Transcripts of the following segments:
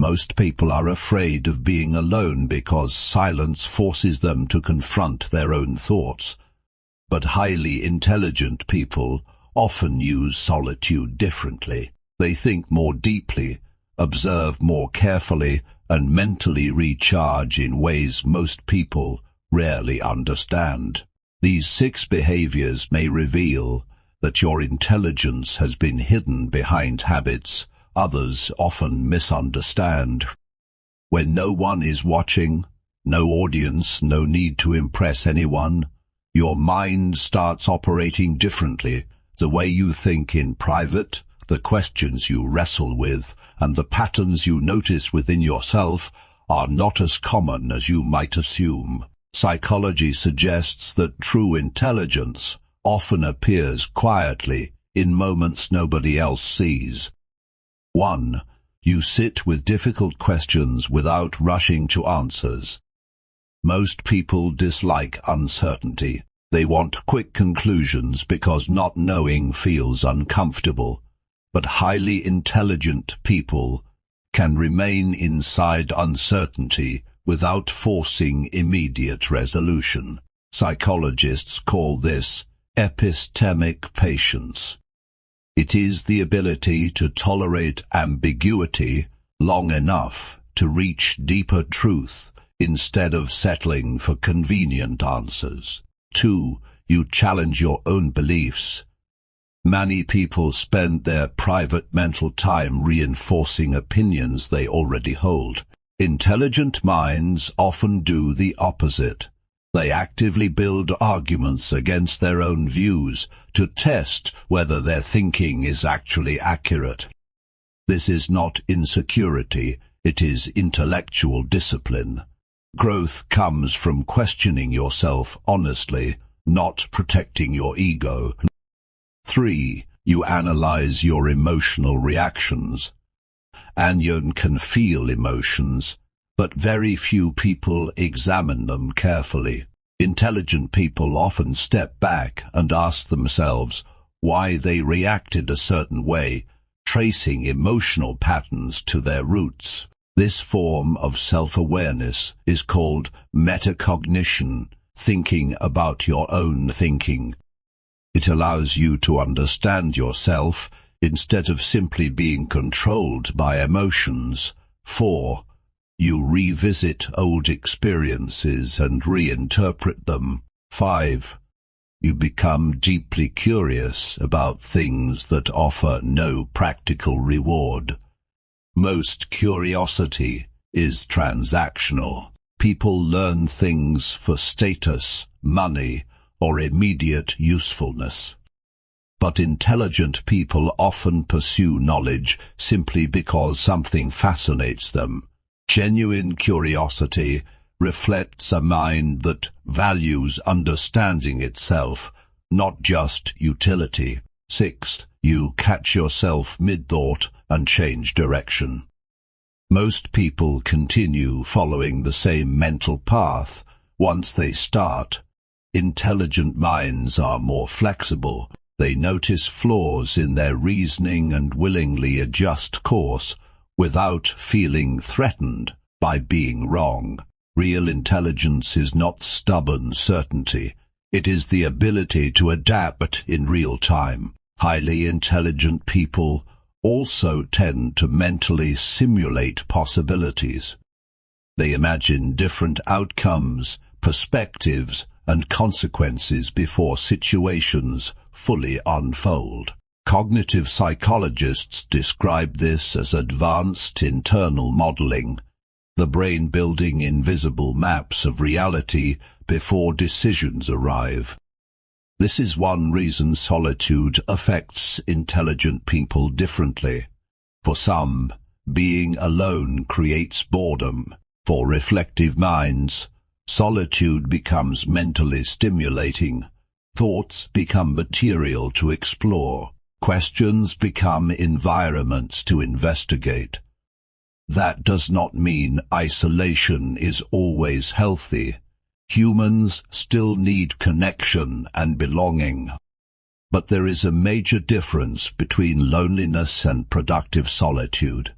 Most people are afraid of being alone because silence forces them to confront their own thoughts. But highly intelligent people often use solitude differently. They think more deeply, observe more carefully, and mentally recharge in ways most people rarely understand. These 6 behaviors may reveal that your intelligence has been hidden behind habits others often misunderstand. When no one is watching, no audience, no need to impress anyone, your mind starts operating differently. The way you think in private, the questions you wrestle with, and the patterns you notice within yourself are not as common as you might assume. Psychology suggests that true intelligence often appears quietly in moments nobody else sees. 1. You sit with difficult questions without rushing to answers. Most people dislike uncertainty. They want quick conclusions because not knowing feels uncomfortable. But highly intelligent people can remain inside uncertainty without forcing immediate resolution. Psychologists call this epistemic patience. It is the ability to tolerate ambiguity long enough to reach deeper truth instead of settling for convenient answers. 2. You challenge your own beliefs. Many people spend their private mental time reinforcing opinions they already hold. Intelligent minds often do the opposite. They actively build arguments against their own views to test whether their thinking is actually accurate. This is not insecurity, it is intellectual discipline. Growth comes from questioning yourself honestly, not protecting your ego. 3. You analyze your emotional reactions. Anyone can feel emotions, but very few people examine them carefully. Intelligent people often step back and ask themselves why they reacted a certain way, tracing emotional patterns to their roots. This form of self-awareness is called metacognition, thinking about your own thinking. It allows you to understand yourself instead of simply being controlled by emotions. 4. You revisit old experiences and reinterpret them. 5. You become deeply curious about things that offer no practical reward. Most curiosity is transactional. People learn things for status, money, or immediate usefulness. But intelligent people often pursue knowledge simply because something fascinates them. Genuine curiosity reflects a mind that values understanding itself, not just utility. 6. You catch yourself mid-thought and change direction. Most people continue following the same mental path once they start. Intelligent minds are more flexible. They notice flaws in their reasoning and willingly adjust course without feeling threatened by being wrong. Real intelligence is not stubborn certainty. It is the ability to adapt in real time. Highly intelligent people also tend to mentally simulate possibilities. They imagine different outcomes, perspectives, and consequences before situations fully unfold. Cognitive psychologists describe this as advanced internal modeling, the brain building invisible maps of reality before decisions arrive. This is one reason solitude affects intelligent people differently. For some, being alone creates boredom. For reflective minds, solitude becomes mentally stimulating. Thoughts become material to explore. Questions become environments to investigate. That does not mean isolation is always healthy. Humans still need connection and belonging. But there is a major difference between loneliness and productive solitude.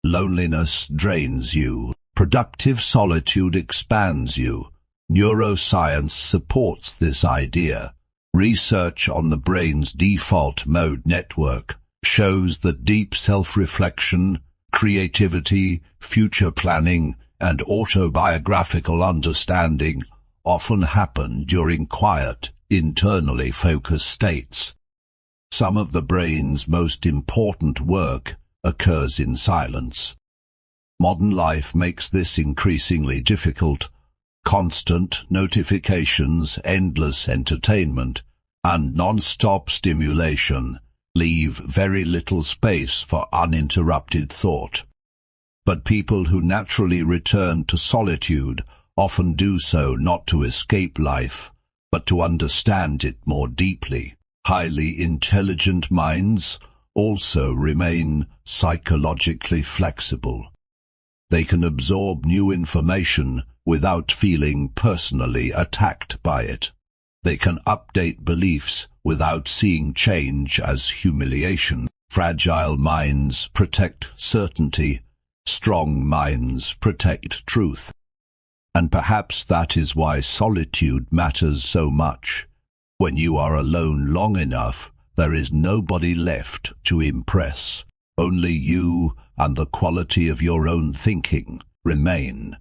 Loneliness drains you. Productive solitude expands you. Neuroscience supports this idea. Research on the brain's default mode network shows that deep self-reflection, creativity, future planning, and autobiographical understanding often happen during quiet, internally focused states. Some of the brain's most important work occurs in silence. Modern life makes this increasingly difficult. Constant notifications, endless entertainment, and non-stop stimulation leave very little space for uninterrupted thought. But people who naturally return to solitude often do so not to escape life, but to understand it more deeply. Highly intelligent minds also remain psychologically flexible. They can absorb new information without feeling personally attacked by it. They can update beliefs without seeing change as humiliation. Fragile minds protect certainty. Strong minds protect truth. And perhaps that is why solitude matters so much. When you are alone long enough, there is nobody left to impress. Only you and the quality of your own thinking remain.